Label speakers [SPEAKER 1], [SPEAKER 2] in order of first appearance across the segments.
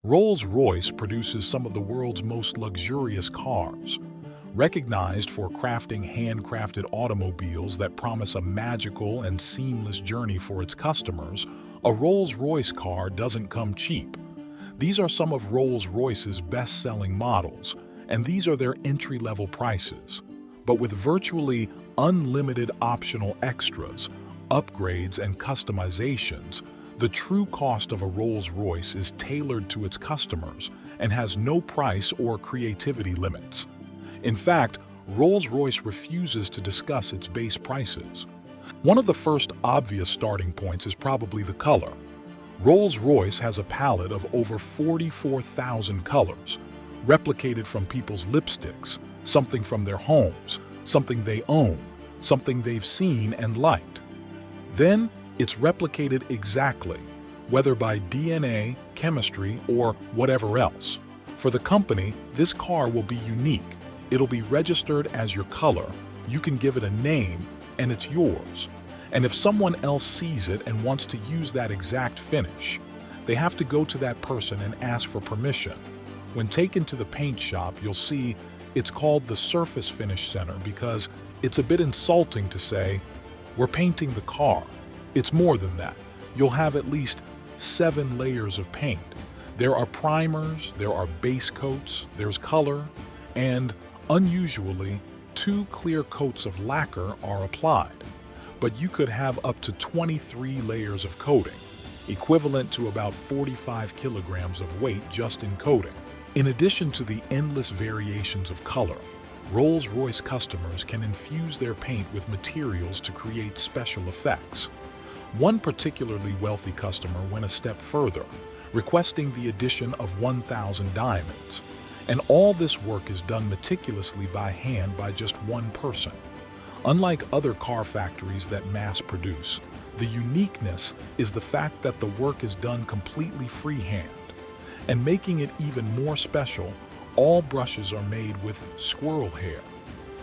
[SPEAKER 1] Rolls-Royce produces some of the world's most luxurious cars. Recognized for crafting handcrafted automobiles that promise a magical and seamless journey for its customers, a Rolls-Royce car doesn't come cheap. These are some of Rolls-Royce's best-selling models, and these are their entry-level prices. But with virtually unlimited optional extras, upgrades, and customizations, the true cost of a Rolls-Royce is tailored to its customers and has no price or creativity limits. In fact, Rolls-Royce refuses to discuss its base prices. One of the first obvious starting points is probably the color. Rolls-Royce has a palette of over 44,000 colors, replicated from people's lipsticks, something from their homes, something they own, something they've seen and liked. Then, it's replicated exactly, whether by DNA, chemistry, or whatever else. For the company, this car will be unique. It'll be registered as your color, you can give it a name, and it's yours. And if someone else sees it and wants to use that exact finish, they have to go to that person and ask for permission. When taken to the paint shop, you'll see it's called the Surface Finish Center because it's a bit insulting to say, "We're painting the car." It's more than that. You'll have at least 7 layers of paint. There are primers, there are base coats, there's color, and unusually, 2 clear coats of lacquer are applied. But you could have up to 23 layers of coating, equivalent to about 45 kilograms of weight just in coating. In addition to the endless variations of color, Rolls-Royce customers can infuse their paint with materials to create special effects. One particularly wealthy customer went a step further, requesting the addition of 1,000 diamonds. And all this work is done meticulously by hand by just one person. Unlike other car factories that mass produce, the uniqueness is the fact that the work is done completely freehand. And making it even more special, all brushes are made with squirrel hair.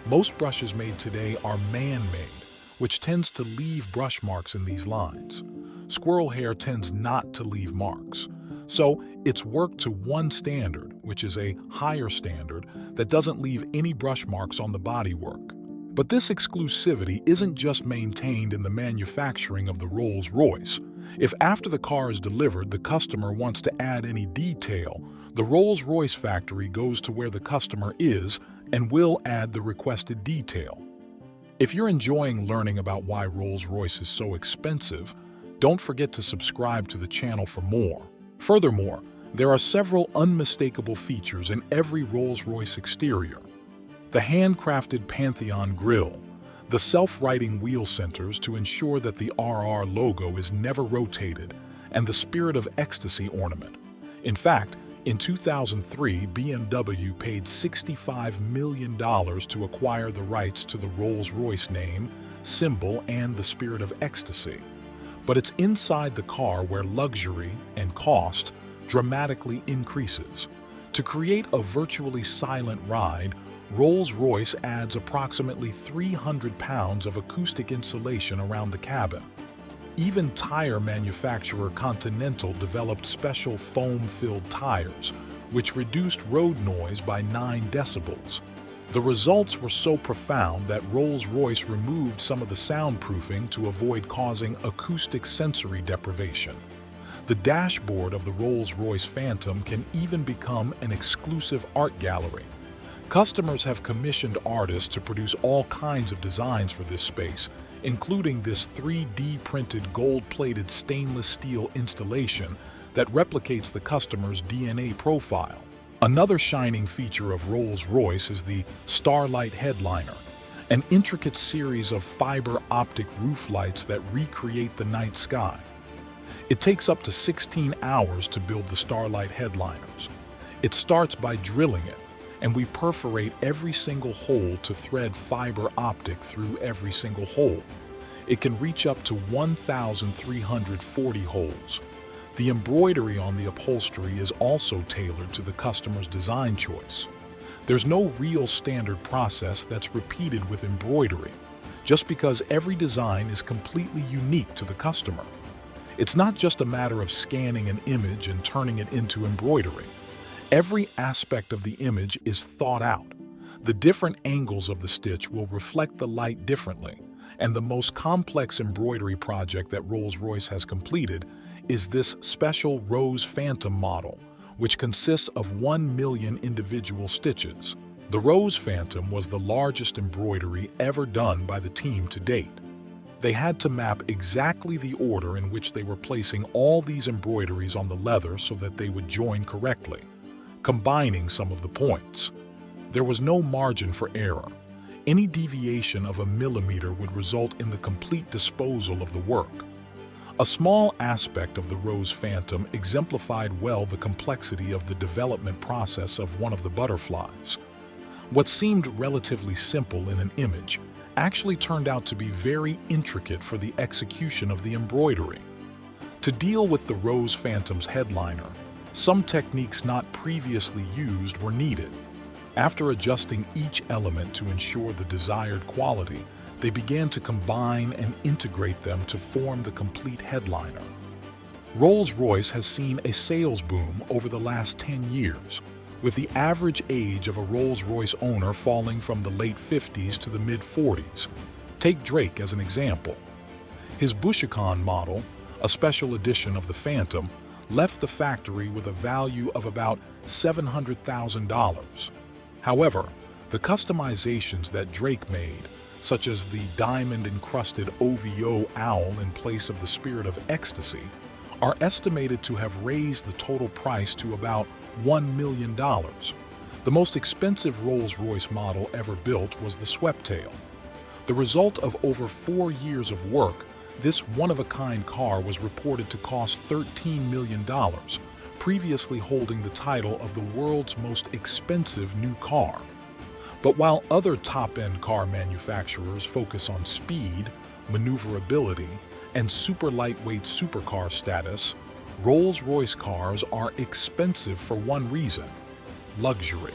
[SPEAKER 1] Most brushes made today are man-made, which tends to leave brush marks in these lines. Squirrel hair tends not to leave marks. So it's worked to one standard, which is a higher standard, that doesn't leave any brush marks on the bodywork. But this exclusivity isn't just maintained in the manufacturing of the Rolls-Royce. If after the car is delivered, the customer wants to add any detail, the Rolls-Royce factory goes to where the customer is and will add the requested detail. If you're enjoying learning about why Rolls-Royce is so expensive, don't forget to subscribe to the channel for more. Furthermore, there are several unmistakable features in every Rolls-Royce exterior. The handcrafted Pantheon grille, the self-righting wheel centers to ensure that the RR logo is never rotated, and the Spirit of Ecstasy ornament. In fact, in 2003, BMW paid $65 million to acquire the rights to the Rolls-Royce name, symbol, and the Spirit of Ecstasy. But it's inside the car where luxury and cost dramatically increases. To create a virtually silent ride, Rolls-Royce adds approximately 300 pounds of acoustic insulation around the cabin. Even tire manufacturer Continental developed special foam-filled tires, which reduced road noise by 9 decibels. The results were so profound that Rolls-Royce removed some of the soundproofing to avoid causing acoustic sensory deprivation. The dashboard of the Rolls-Royce Phantom can even become an exclusive art gallery. Customers have commissioned artists to produce all kinds of designs for this space, including this 3D printed gold-plated stainless steel installation that replicates the customer's DNA profile. Another shining feature of Rolls-Royce is the Starlight Headliner, an intricate series of fiber optic roof lights that recreate the night sky. It takes up to 16 hours to build the Starlight Headliners. It starts by drilling it, and we perforate every single hole to thread fiber optic through every single hole. It can reach up to 1,340 holes. The embroidery on the upholstery is also tailored to the customer's design choice. There's no real standard process that's repeated with embroidery, just because every design is completely unique to the customer. It's not just a matter of scanning an image and turning it into embroidery. Every aspect of the image is thought out. The different angles of the stitch will reflect the light differently, and the most complex embroidery project that Rolls-Royce has completed is this special Rose Phantom model, which consists of 1 million individual stitches. The Rose Phantom was the largest embroidery ever done by the team to date. They had to map exactly the order in which they were placing all these embroideries on the leather so that they would join correctly, combining some of the points. There was no margin for error. Any deviation of a millimeter would result in the complete disposal of the work. A small aspect of the Rose Phantom exemplified well the complexity of the development process of one of the butterflies. What seemed relatively simple in an image actually turned out to be very intricate for the execution of the embroidery. To deal with the Rose Phantom's headliner, some techniques not previously used were needed. After adjusting each element to ensure the desired quality, they began to combine and integrate them to form the complete headliner. Rolls-Royce has seen a sales boom over the last 10 years, with the average age of a Rolls-Royce owner falling from the late 50s to the mid-40s. Take Drake as an example. His Bouchicon model, a special edition of the Phantom, left the factory with a value of about $700,000. However, the customizations that Drake made, such as the diamond-encrusted OVO owl in place of the Spirit of Ecstasy, are estimated to have raised the total price to about $1 million. The most expensive Rolls-Royce model ever built was the Sweptail. The result of over 4 years of work, this one-of-a-kind car was reported to cost $13 million, previously holding the title of the world's most expensive new car. But while other top-end car manufacturers focus on speed, maneuverability, and super lightweight supercar status, Rolls-Royce cars are expensive for one reason: luxury.